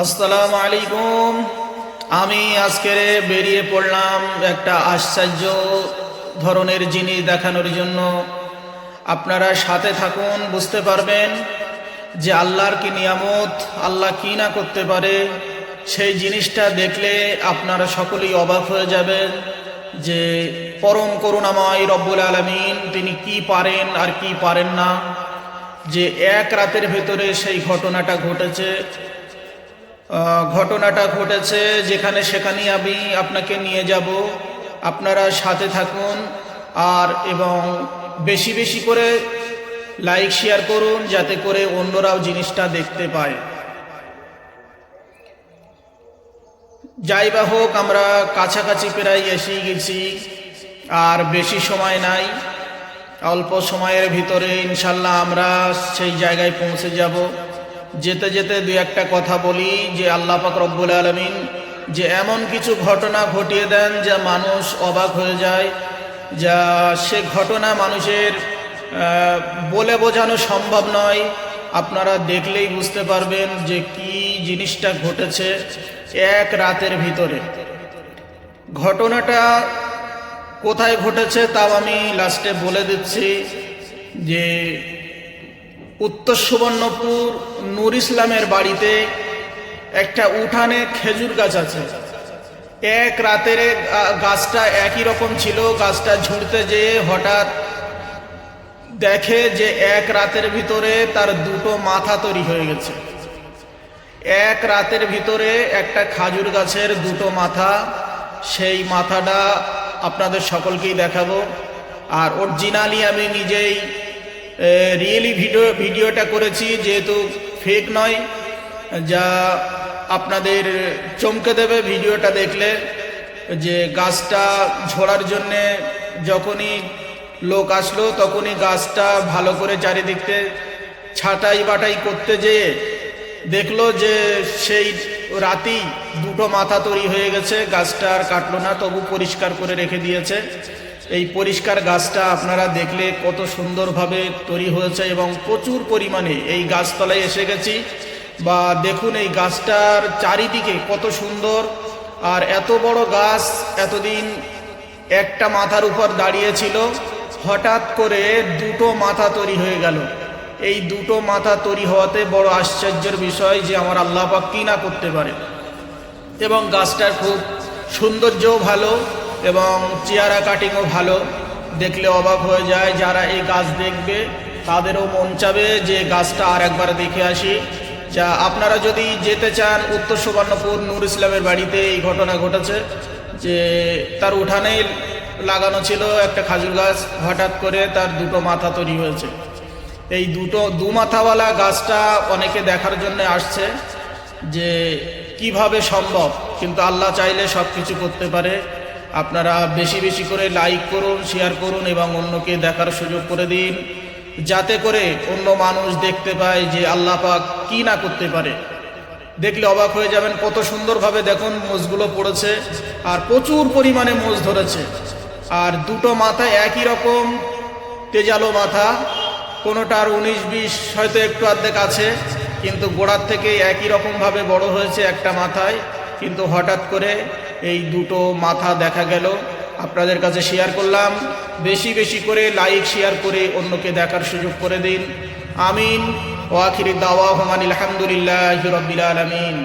আসসালামু আলাইকুম। আমি আজকে বেরিয়ে পড়লাম একটা আশ্চর্য ধরনের জিনিস দেখানোর জন্য। আপনারা সাথে থাকুন, বুঝতে পারবেন যে আল্লাহর কি নিয়ামত, আল্লাহ কি না করতে পারে। সেই জিনিসটা দেখলে আপনারা সকলেই অবাক হয়ে যাবেন যে পরম করুণাময় রব্বুল আলামিন তিনি কি পারেন আর কি পারেন না। যে এক রাতের ভেতরে সেই ঘটনাটা ঘটেছে যেখানে সেখানে আমি আপনাকে নিয়ে যাব। আপনারা সাথে থাকুন আর এবং বেশি বেশি করে লাইক শেয়ার করুন, যাতে করে অন্যরাও জিনিসটা দেখতে পায়। যাই বা হোক, আমরা কাছাকাছি প্রায় এসেই গেছি, আর বেশি সময় নাই। অল্প সময়ের ভিতরে ইনশাল্লাহ আমরা সেই জায়গায় পৌঁছে যাব। যেতে যেতে দুই একটা কথা বলি যে আল্লাহ পাক রব্বুল আলামিন যে এমন কিছু ঘটনা ঘটিয়ে দেন যা মানুষ অবাক হয়ে যায়, যা সে ঘটনা মানুষের বলে বোঝানো সম্ভব নয়। আপনারা দেখলেই বুঝতে পারবেন যে কি জিনিসটা ঘটেছে এক রাতের ভিতরে। ঘটনাটা কোথায় ঘটেছে তাও আমি লাস্টে বলে দিচ্ছি। যে উত্তর সুবর্ণপুর নূর ইসলামের বাড়িতে একটা উঠানে খেজুর গাছ আছে। এক রাতের গাছটা একই রকম ছিল। গাছটা ঝুড়তে যেয়ে হঠাৎ দেখে যে এক রাতের ভিতরে তার দুটো মাথা তৈরি হয়ে গেছে। এক রাতের ভিতরে একটা খাজুর গাছের দুটো মাথা। সেই মাথাটা আপনাদের সকলকেই দেখাবো। আর অরিজিনালি আমি নিজেই রিয়েলি ভিডিওটা করেছি, যেহেতু ফেক নয়, যা আপনাদের চমকে দেবে ভিডিওটা দেখলে। যে গাছটা ঝোড়ার জন্যে যখনই লোক আসলো তখনই গাছটা ভালো করে চারিদিকতে ছাঁটাই বাটাই করতে যেয়ে দেখলো যে সেই রাতেই দুটো মাথা তৈরি হয়ে গেছে। গাছটা আর কাটলো না, তবু পরিষ্কার করে রেখে দিয়েছে। এই পরিষ্কার গাছটা আপনারা দেখলে কত সুন্দরভাবে তৈরি হয়েছে এবং প্রচুর পরিমাণে এই গাছতলায় এসে গেছি। বা দেখুন এই গাছটার চারিদিকে কত সুন্দর। আর এত বড় গাছ এতদিন একটা মাথার উপর দাঁড়িয়েছিল, হঠাৎ করে দুটো মাথা তৈরি হয়ে গেল। এই দুটো মাথা তৈরি হওয়াতে বড় আশ্চর্যের বিষয় যে আমার আল্লাহ পাক কি না করতে পারে। এবং গাছটার খুব সৌন্দর্যও ভালো এবং চেহারা কাটিংও ভালো, দেখলে অবাক হয়ে যায়। যারা এই গাছ দেখবে তাদেরও মন চাবে যে গাছটা আর একবার দেখে আসি। যা আপনারা যদি যেতে চান, উত্তর সুবর্ণপুর নূর ইসলামের বাড়িতে এই ঘটনা ঘটেছে। যে তার উঠানে লাগানো ছিল একটা খাজুর গাছ, হঠাৎ করে তার দুটো মাথা তৈরি হয়েছে। এই দু মাথাওয়ালা গাছটা অনেকে দেখার জন্য আসছে যে কিভাবে সম্ভব, কিন্তু আল্লাহ চাইলে সব কিছু করতে পারে। আপনারা বেশি বেশি করে লাইক করুন, শেয়ার করুন এবং অন্যকে দেখার সুযোগ করে দিন, যাতে করে অন্য মানুষ দেখতে পায় যে আল্লাহ পাক কি না করতে পারে। দেখলে অবাক হয়ে যাবেন কত সুন্দরভাবে দেখুন মোষগুলো পড়েছে, আর প্রচুর পরিমাণে মোষ ধরেছে। আর দুটো মাথা একই রকম তেজালো মাথা, কোনোটার 19-20 হয়তো একটু অর্ধেক আছে, কিন্তু গোড়ার থেকে একই রকমভাবে বড় হয়েছে একটা মাথায়। কিন্তু হঠাৎ করে এই দুটো মাথা দেখা গেল। আপনাদের কাছে শেয়ার করলাম। বেশি বেশি করে লাইক শেয়ার করে অন্যকে দেখার সুযোগ করে দিন। আমিন। ওয়া আখিরি দাওয়াহুম আনিল হামদুলিল্লাহি রাব্বিল আলামিন।